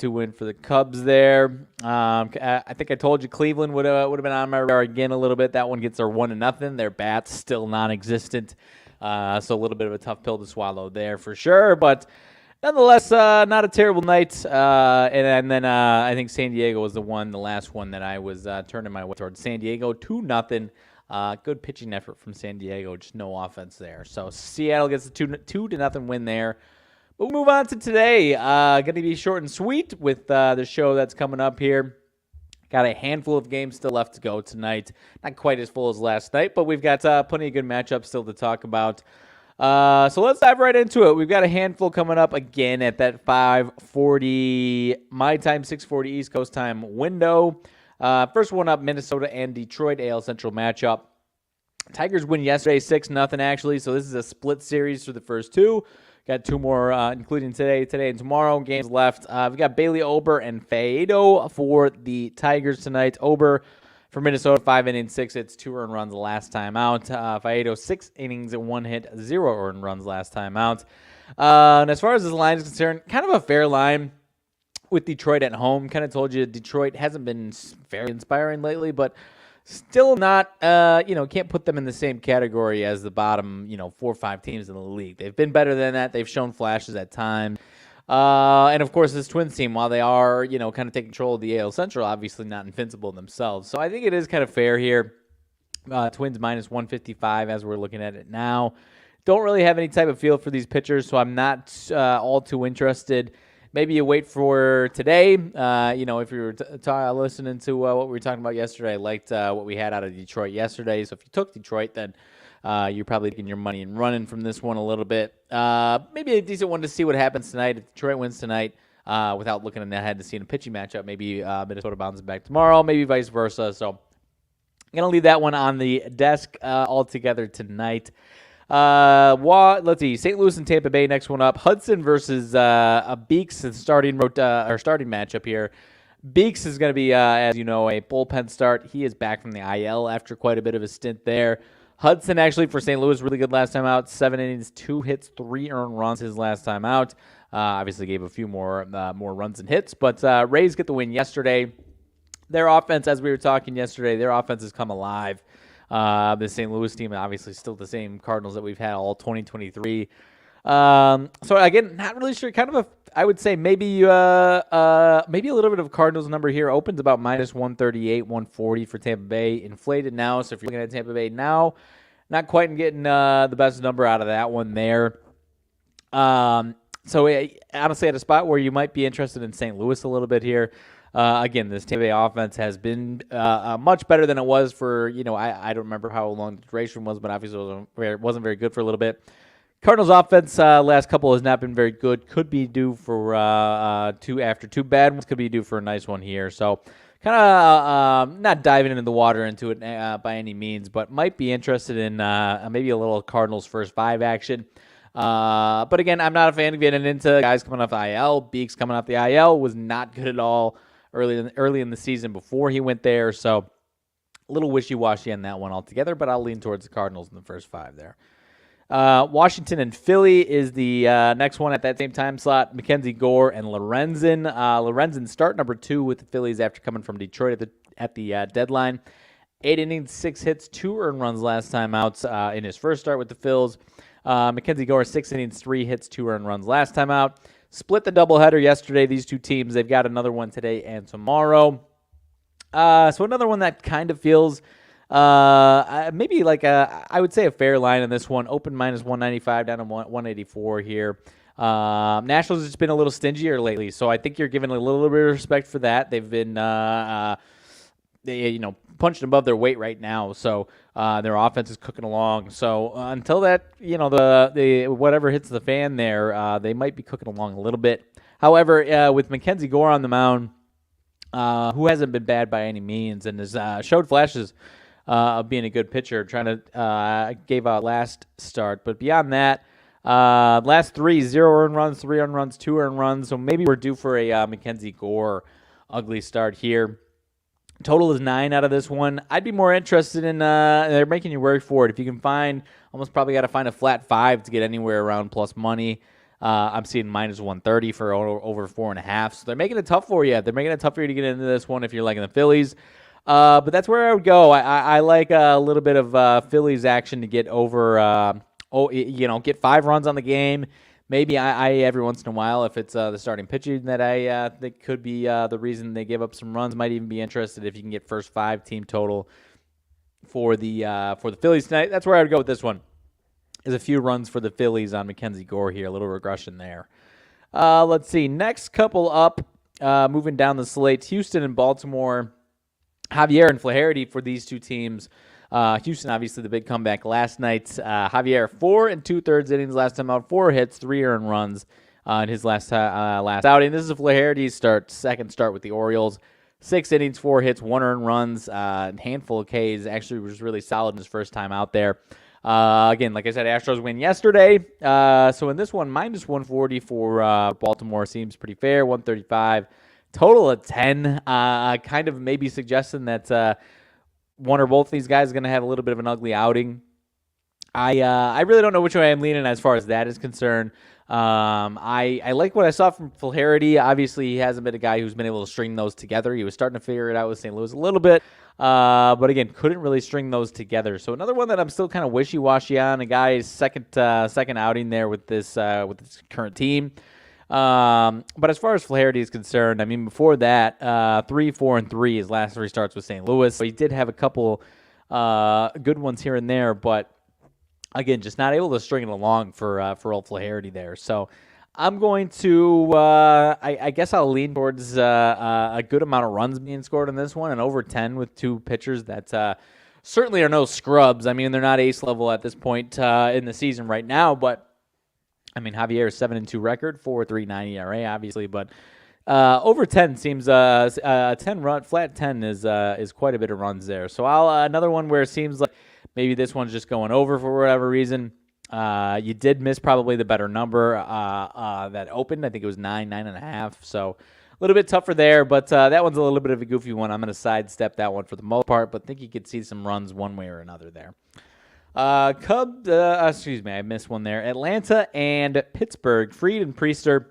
5-2 win for the Cubs there. I think I told you Cleveland would have been on my radar again a little bit. That one gets their 1-0. Their bat's still non-existent, so a little bit of a tough pill to swallow there for sure. But nonetheless, not a terrible night. And then I think San Diego was the last one that I was turning my way towards. San Diego 2-0. Good pitching effort from San Diego, just no offense there. So Seattle gets a 2-0 win there. But we'll move on to today. Going to be short and sweet with the show that's coming up here. Got a handful of games still left to go tonight. Not quite as full as last night, but we've got plenty of good matchups still to talk about. So let's dive right into it. We've got a handful coming up again at that 5:40 my time, 6:40 East Coast time window. First one up, Minnesota and Detroit, AL Central matchup. Tigers win yesterday 6-0 actually, so this is a split series for the first two. Got two more, including today and tomorrow, games left. We've got Bailey Ober and Faedo for the Tigers tonight. Ober for Minnesota, 5 innings, 6 hits, 2 earned runs last time out. Faedo, 6 innings and 1 hit, 0 earned runs last time out. And as far as this line is concerned, kind of a fair line with Detroit at home. Kind of told you Detroit hasn't been very inspiring lately, but still not, can't put them in the same category as the bottom, 4 or 5 teams in the league. They've been better than that. They've shown flashes at times. And, of course, this Twins team, while they are, kind of taking control of the AL Central, obviously not invincible themselves. So I think it is kind of fair here. Twins minus 155 as we're looking at it now. Don't really have any type of feel for these pitchers, so I'm not all too interested. Maybe you wait for today. If you were listening to what we were talking about yesterday, I liked what we had out of Detroit yesterday. So if you took Detroit, then you're probably getting your money and running from this one a little bit. Maybe a decent one to see what happens tonight. If Detroit wins tonight, without looking ahead to seeing a pitching matchup, maybe Minnesota bounces back tomorrow, maybe vice versa. So I'm going to leave that one on the desk altogether tonight. Let's see. St. Louis and Tampa Bay. Next one up. Hudson versus Beeks. Starting matchup here. Beeks is going to be, as you know, a bullpen start. He is back from the IL after quite a bit of a stint there. Hudson actually for St. Louis really good last time out. 7 innings, 2 hits, 3 earned runs his last time out. Obviously gave a few more runs and hits, but Rays get the win yesterday. Their offense, as we were talking yesterday, their offense has come alive. The St. Louis team, obviously still the same Cardinals that we've had all 2023. So again, not really sure. Kind of I would say maybe a little bit of Cardinals number here. Opens about minus 138, 140 for Tampa Bay. Inflated now, so if you're looking at Tampa Bay now, not quite getting the best number out of that one there. So honestly, at a spot where you might be interested in St. Louis a little bit here. Again, this Tampa Bay offense has been much better than it was for, I don't remember how long the duration was, but obviously it wasn't very good for a little bit. Cardinals offense last couple has not been very good. Could be due for after two bad ones. Could be due for a nice one here. So kind of not diving into the water into it by any means, but might be interested in maybe a little Cardinals first 5 action. But again, I'm not a fan of getting into guys coming off the IL. Beeks coming off the IL was not good at all early in the season before he went there. So a little wishy-washy on that one altogether, but I'll lean towards the Cardinals in the first 5 there. Washington and Philly is the next one at that same time slot. Mackenzie Gore and Lorenzen. Lorenzen start number 2 with the Phillies after coming from Detroit at the deadline. 8 innings, 6 hits, 2 earned runs last time out in his first start with the Phils. Mackenzie Gore, 6 innings, 3 hits, 2 earned runs last time out. Split the doubleheader yesterday, these two teams. They've got another one today and tomorrow. So another one that kind of feels maybe like I would say a fair line in this one. Open minus 195 down to 184 here. Nationals has just been a little stingier lately, so I think you're giving a little bit of respect for that. They've been punching above their weight right now, so their offense is cooking along. So until that, the whatever hits the fan there, they might be cooking along a little bit. However, with Mackenzie Gore on the mound, who hasn't been bad by any means and has showed flashes of being a good pitcher, trying to gave out last start, but beyond that, last 3, 0 earned runs, 3 earned runs, 2 earned runs. So maybe we're due for a Mackenzie Gore ugly start here. Total is 9 out of this one. I'd be more interested in, they're making you work for it. If you can find, almost probably got to find a flat 5 to get anywhere around plus money. I'm seeing minus 130 for over 4.5. So they're making it tough for you. They're making it tough for you to get into this one if you're liking the Phillies. But that's where I would go. I like a little bit of Phillies action to get over, get 5 runs on the game. Maybe I every once in a while, if it's the starting pitching that I think could be the reason they give up some runs, might even be interested if you can get first 5 team total for the Phillies tonight. That's where I would go with this one. Is a few runs for the Phillies on Mackenzie Gore here, a little regression there. Let's see. Next couple up, moving down the slate, Houston and Baltimore. Javier and Flaherty for these two teams. Houston, obviously, the big comeback last night. Javier, 4 2/3 innings last time out, 4 hits, 3 earned runs in his last outing. This is Flaherty's second start with the Orioles. 6 innings, 4 hits, 1 earned runs, handful of Ks. Actually was really solid in his first time out there. Again, like I said, Astros win yesterday. So in this one, minus 140 for Baltimore seems pretty fair. 135. Total of 10. Kind of maybe suggesting that one or both of these guys are going to have a little bit of an ugly outing. I really don't know which way I'm leaning as far as that is concerned. I like what I saw from Flaherty. Obviously, he hasn't been a guy who's been able to string those together. He was starting to figure it out with St. Louis a little bit, but again, couldn't really string those together. So another one that I'm still kind of wishy-washy on. A guy's second outing there with this current team. But as far as Flaherty is concerned, I mean, before that, 3, 4, and 3, his last 3 starts with St. Louis. So he did have a couple good ones here and there, but again, just not able to string it along for old Flaherty there. So I'm going to, I guess I'll lean towards a good amount of runs being scored in this one, and over 10 with 2 pitchers that certainly are no scrubs. I mean, they're not ace level at this point in the season right now, but I mean, Javier's 7-2 record, 4.39 ERA, obviously, but over 10 seems 10 run flat 10 is quite a bit of runs there. So another one where it seems like maybe this one's just going over for whatever reason. You did miss probably the better number that opened. I think it was 9.5. So a little bit tougher there, but that one's a little bit of a goofy one. I'm going to sidestep that one for the most part, but think you could see some runs one way or another there. I missed one there. Atlanta and Pittsburgh. Fried and Priester.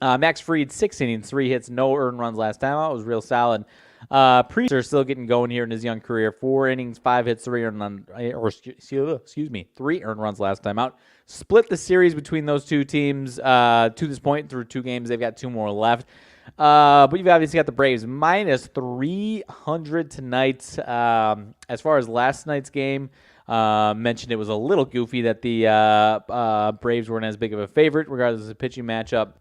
Max Fried, 6 innings, 3 hits, no earned runs last time out. It was real solid. Priester still getting going here in his young career. 4 innings, 5 hits, 3 earned runs, 3 earned runs last time out. Split the series between those two teams to this point through 2 games. They've got 2 more left. But you've obviously got the Braves minus 300 tonight. As far as last night's game, mentioned it was a little goofy that the Braves weren't as big of a favorite regardless of the pitching matchup.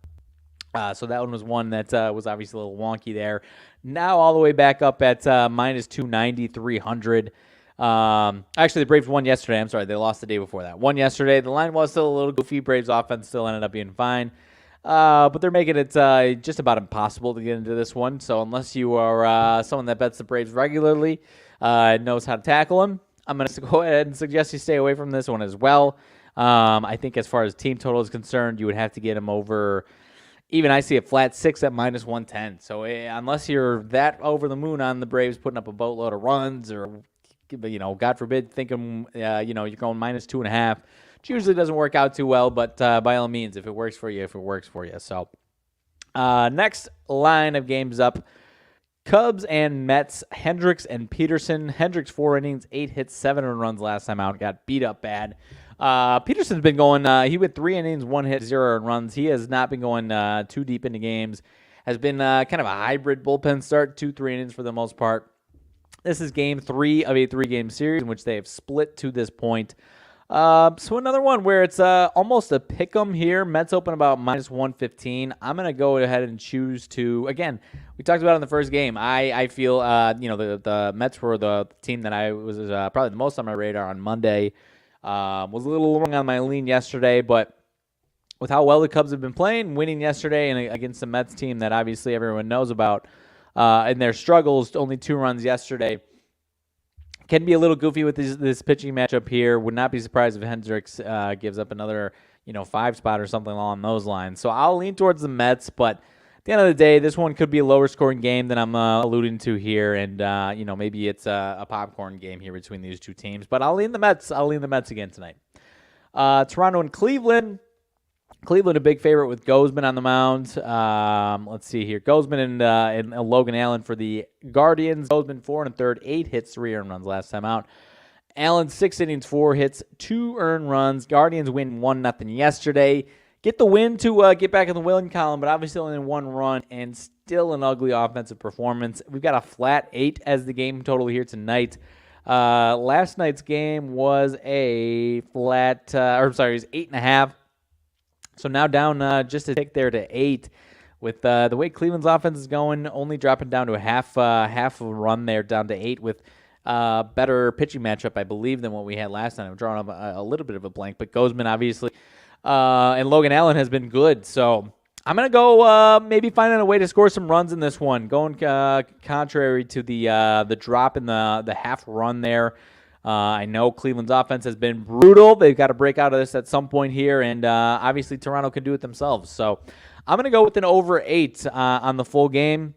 So that one was one that was obviously a little wonky there. Now all the way back up at minus 290, 300. Actually, the Braves won yesterday. I'm sorry, they lost the day before that. Won yesterday. The line was still a little goofy. Braves offense still ended up being fine. But they're making it just about impossible to get into this one. So unless you are someone that bets the Braves regularly, knows how to tackle them, I'm going to go ahead and suggest you stay away from this one as well. I think as far as team total is concerned, you would have to get them over. Even I see a flat 6 at minus 110. So unless you're that over the moon on the Braves putting up a boatload of runs, or God forbid, thinking you're going minus 2.5, which usually doesn't work out too well. But by all means, if it works for you, So next line of games up. Cubs and Mets, Hendricks and Peterson. Hendricks 4 innings, 8 hits, 7 earned runs last time out. Got beat up bad. Peterson's been going, he went 3 innings, 1 hit, 0 earned runs. He has not been going too deep into games. Has been kind of a hybrid bullpen start, 2-3 innings for the most part. This is game 3 of a 3-game series in which they have split to this point. So another one where it's almost a pick 'em here. Mets open about minus 115. I'm going to go ahead and choose to, again, we talked about it in the first game. I feel, the Mets were the team that I was probably the most on my radar on Monday. Was a little long on my lean yesterday, but with how well the Cubs have been playing, winning yesterday and against the Mets team that obviously everyone knows about, and their struggles, only 2 runs yesterday, can be a little goofy with this pitching matchup here. Would not be surprised if Hendricks gives up another 5 spot or something along those lines. So I'll lean towards the Mets, but at the end of the day, this one could be a lower scoring game than I'm alluding to here, and maybe it's a popcorn game here between these two teams. But I'll lean the Mets. I'll lean the Mets again tonight. Toronto and Cleveland. Cleveland a big favorite with Gozman on the mound. Let's see here. Gozman and Logan Allen for the Guardians. Gozman 4 1/3, 8 hits, 3 earned runs last time out. Allen 6 innings, 4 hits, 2 earned runs. Guardians win 1-0 yesterday. Get the win to get back in the winning column, but obviously only 1 run and still an ugly offensive performance. We've got a flat 8 as the game total here tonight. Last night's game was a flat, it was 8.5. So now down just a tick there to 8. With the way Cleveland's offense is going, only dropping down to a half a run there, down to 8 with better pitching matchup, I believe, than what we had last time. I'm drawing up a little bit of a blank, but Gozman obviously and Logan Allen has been good. So I'm going to go maybe finding a way to score some runs in this one, going contrary to the drop in the half run there. I know Cleveland's offense has been brutal. They've got to break out of this at some point here, and obviously Toronto can do it themselves. So I'm going to go with an over 8 on the full game,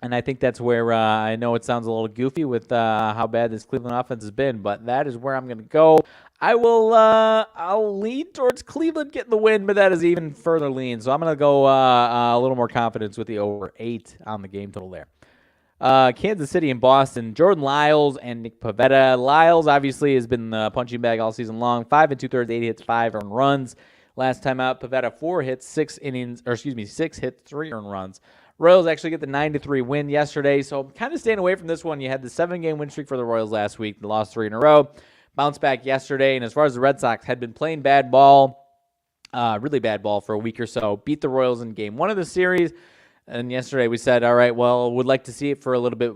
and I think that's where I know it sounds a little goofy with how bad this Cleveland offense has been, but that is where I'm going to go. I'll lean towards Cleveland getting the win, but that is even further lean. So I'm going to go a little more confidence with the over 8 on the game total there. Kansas City and Boston, Jordan Lyles and Nick Pivetta. Lyles obviously has been the punching bag all season long. 5 2/3, 8 hits, 5 earned runs. Last time out, Pivetta 4 hits, 6 hits, 3 earned runs. Royals actually get the 9-3 win yesterday, so kind of staying away from this one. You had the 7-game win streak for the Royals last week. They lost 3 in a row. Bounced back yesterday, and as far as the Red Sox, had been playing bad ball, really bad ball for a week or so. Beat the Royals in game 1 of the series. And yesterday we said, all right, well, would like to see it for a little bit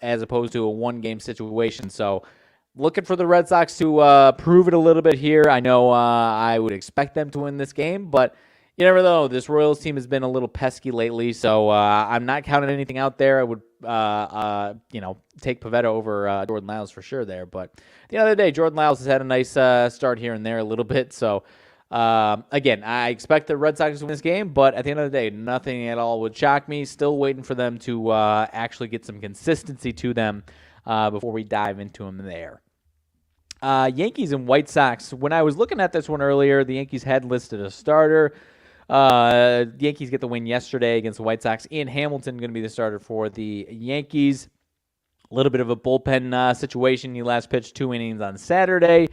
as opposed to a one-game situation. So looking for the Red Sox to prove it a little bit here. I know I would expect them to win this game, but you never know. This Royals team has been a little pesky lately, so I'm not counting anything out there. I would, take Pivetta over Jordan Lyles for sure there. But at the end of the day, Jordan Lyles has had a nice start here and there a little bit, so again, I expect the Red Sox to win this game, but at the end of the day, nothing at all would shock me. Still waiting for them to actually get some consistency to them before we dive into them there. Yankees and White Sox. When I was looking at this one earlier, the Yankees had listed a starter. The Yankees get the win yesterday against the White Sox. Ian Hamilton going to be the starter for the Yankees. A little bit of a bullpen situation. He last pitched 2 innings on Saturday.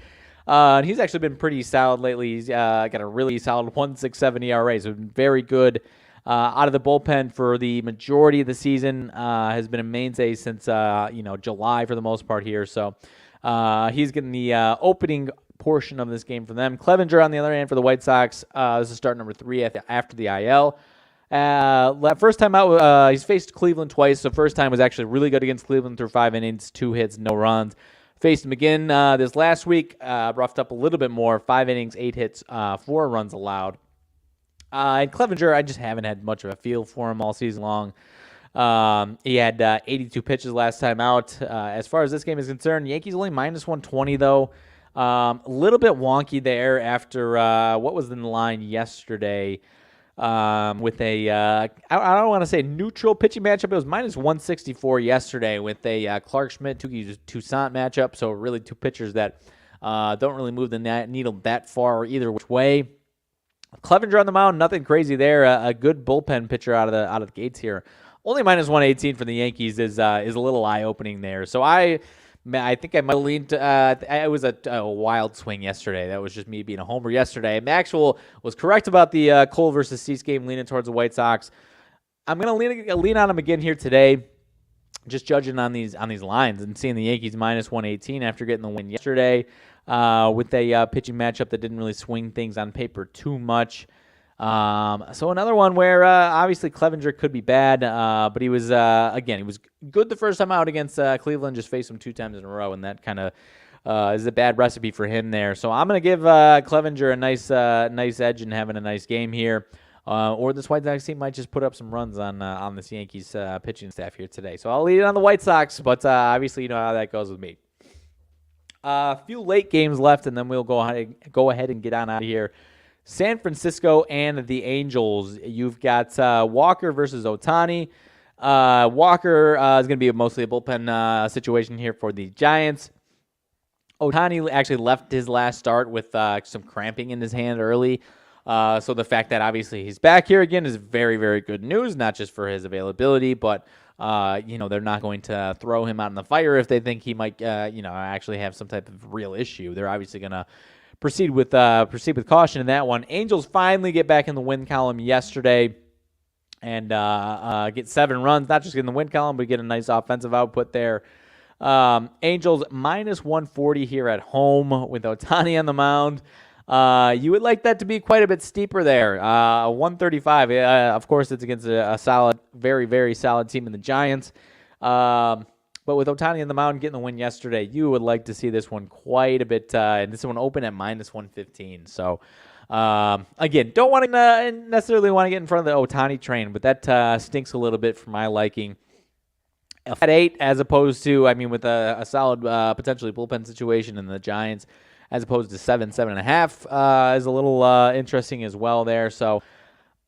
And he's actually been pretty solid lately. He's got a really solid 1.67 ERA, so been very good out of the bullpen for the majority of the season. Has been a mainstay since July for the most part here. So he's getting the opening portion of this game for them. Clevenger on the other hand for the White Sox. This is start number 3 after the IL. First time out, he's faced Cleveland twice. So first time was actually really good against Cleveland through 5 innings, 2 hits, no runs. Faced him again this last week, roughed up a little bit more, 5 innings, 8 hits, 4 runs allowed. And Clevenger, I just haven't had much of a feel for him all season long. He had 82 pitches last time out. As far as this game is concerned, Yankees only minus 120 though. A little bit wonky there after what was in the line yesterday. With a, I don't want to say neutral pitching matchup. It was minus 164 yesterday with a Clark Schmidt, Toussaint matchup. So really 2 pitchers that don't really move the needle that far either which way. Clevenger on the mound, nothing crazy there. A good bullpen pitcher out of the gates here. Only minus 118 for the Yankees is a little eye-opening there. So I think I might lean to it was a wild swing yesterday. That was just me being a homer yesterday. Maxwell was correct about the Cole versus Cease game, leaning towards the White Sox. I'm going to lean on him again here today, just judging on these lines and seeing the Yankees minus 118 after getting the win yesterday with a pitching matchup that didn't really swing things on paper too much. So another one where obviously Clevenger could be bad, but he was he was good the first time out against Cleveland. Just faced him 2 times in a row, and that kind of is a bad recipe for him there. So I'm gonna give Clevenger a nice edge and having a nice game here. Or this White Sox team might just put up some runs on this Yankees pitching staff here today. So I'll lead it on the White Sox, but obviously you know how that goes with me. A few late games left, and then we'll go ahead and get on out of here. San Francisco and the Angels. You've got Walker versus Ohtani. Walker is going to be mostly a bullpen situation here for the Giants. Ohtani actually left his last start with some cramping in his hand early. So the fact that obviously he's back here again is very, very good news, not just for his availability, but they're not going to throw him out in the fire if they think he might, actually have some type of real issue. They're obviously going to proceed with caution in that one. Angels finally get back in the win column yesterday and get 7 runs, not just in the win column, but get a nice offensive output there. Angels minus 140 here at home with Ohtani on the mound. You would like that to be quite a bit steeper there. 135. Of course, it's against a solid, very, very solid team in the Giants. But with Ohtani on the mound getting the win yesterday, you would like to see this one quite a bit. And this one open at minus 115. So, again, don't want to necessarily want to get in front of the Ohtani train, but that stinks a little bit for my liking. At 8, as opposed to, with a solid potentially bullpen situation in the Giants, as opposed to 7.5, is a little interesting as well there. So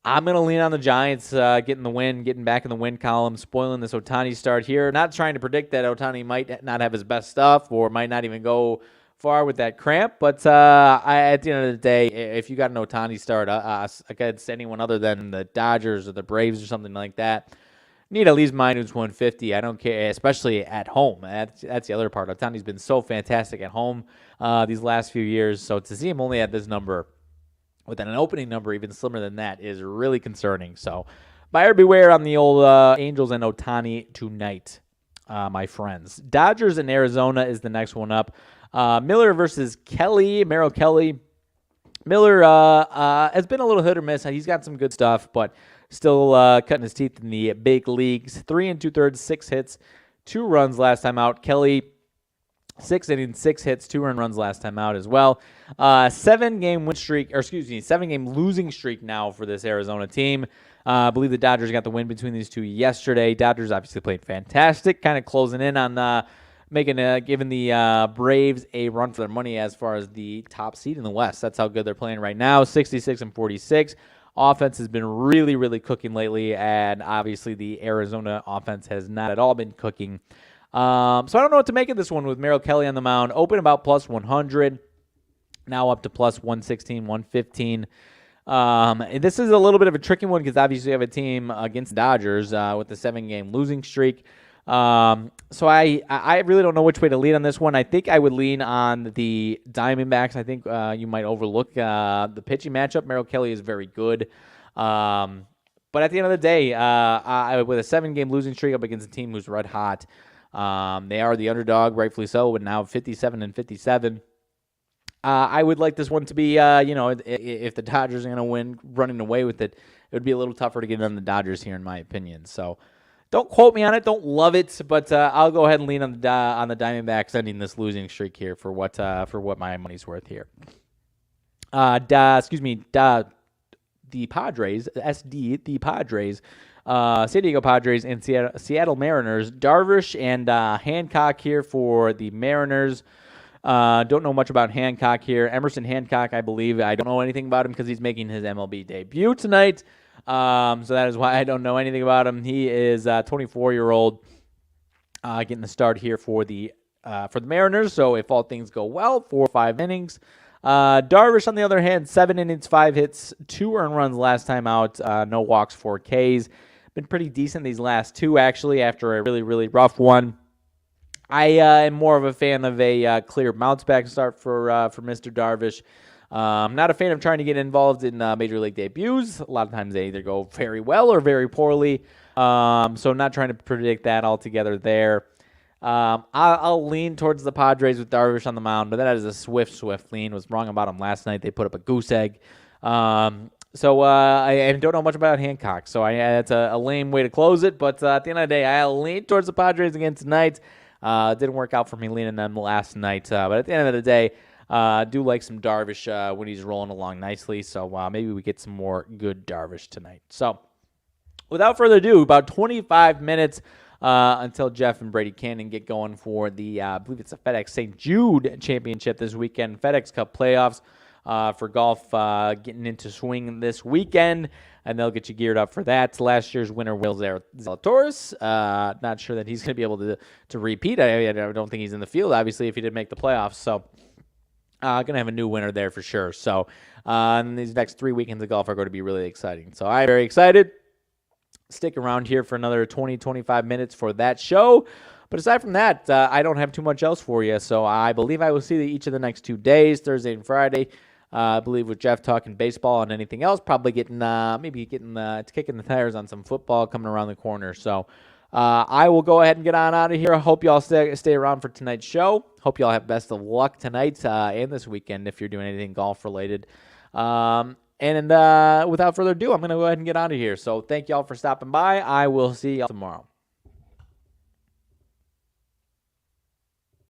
I'm going to lean on the Giants getting the win, getting back in the win column, spoiling this Ohtani start here. Not trying to predict that Ohtani might not have his best stuff or might not even go far with that cramp. But at the end of the day, if you got an Ohtani start against anyone other than the Dodgers or the Braves or something like that, need at least minus 150. I don't care, especially at home. That's the other part. Ohtani's been so fantastic at home these last few years. So to see him only at this number, with an opening number even slimmer than that, is really concerning. So buyer beware on the old Angels and Ohtani tonight, my friends. Dodgers and Arizona is the next one up. Miller versus Kelly, Merrill Kelly. Miller has been a little hit or miss. He's got some good stuff, but still cutting his teeth in the big leagues. 3 2/3, 6 hits, 2 runs last time out. Kelly, 6 innings, 6 hits, 2 runs last time out as well. 7-game losing streak now for this Arizona team. I believe the Dodgers got the win between these two yesterday. Dodgers obviously played fantastic, kind of closing in on giving the Braves a run for their money as far as the top seed in the West. That's how good they're playing right now, 66-46. Offense has been really, really cooking lately, and obviously the Arizona offense has not at all been cooking. So I don't know what to make of this one with Merrill Kelly on the mound. Open about plus 100, now up to plus 116, 115. This is a little bit of a tricky one because obviously you have a team against the Dodgers with a 7-game losing streak. So I really don't know which way to lean on this one. I think I would lean on the Diamondbacks. I think you might overlook the pitching matchup. Merrill Kelly is very good. But at the end of the day, with a 7-game losing streak up against a team who's red hot, they are the underdog, rightfully so, but now 57-57. I would like this one to be, if the Dodgers are going to win, running away with it, it would be a little tougher to get on the Dodgers here, in my opinion. So don't quote me on it. Don't love it, but I'll go ahead and lean on the Diamondbacks ending this losing streak here for what my money's worth here. The Padres, the Padres, San Diego Padres and Seattle Mariners. Darvish and Hancock here for the Mariners. Don't know much about Hancock here. Emerson Hancock, I believe. I don't know anything about him because he's making his MLB debut tonight. So that is why I don't know anything about him. He is a 24-year-old getting the start here for the Mariners. So if all things go well, 4 or 5 innings. Darvish, on the other hand, 7 innings, 5 hits, 2 earned runs last time out. No walks, 4 Ks. Been pretty decent these last 2, actually, after a really, really rough one. I am more of a fan of a clear bounce back start for Mr. Darvish. I'm not a fan of trying to get involved in major league debuts. A lot of times they either go very well or very poorly. So I'm not trying to predict that altogether there. I'll lean towards the Padres with Darvish on the mound, but that is a swift lean. Was wrong about them last night. They put up a goose egg. So I don't know much about Hancock, so that's a lame way to close it. But at the end of the day, I'll lean towards the Padres again tonight. Didn't work out for me leaning them last night, but at the end of the day, I do like some Darvish when he's rolling along nicely. So maybe we get some more good Darvish tonight. So without further ado, about 25 minutes until Jeff and Brady Cannon get going for the, I believe it's the FedEx St. Jude Championship this weekend. FedEx Cup playoffs for golf getting into swing this weekend, and they'll get you geared up for that. Last year's winner, Will Zalatoris. Not sure that he's going to be able to repeat. I don't think he's in the field, obviously, if he did make the playoffs. So Going to have a new winner there for sure. So these next 3 weekends of golf are going to be really exciting. So I'm very excited. Stick around here for another 20, 25 minutes for that show. But aside from that, I don't have too much else for you. So I believe I will see you each of the next 2 days, Thursday and Friday. I believe with Jeff talking baseball and anything else, probably kicking the tires on some football coming around the corner. So I will go ahead and get on out of here. I hope you all stay around for tonight's show. Hope you all have best of luck tonight and this weekend if you're doing anything golf related. And without further ado, I'm going to go ahead and get out of here. So thank you all for stopping by. I will see you all tomorrow.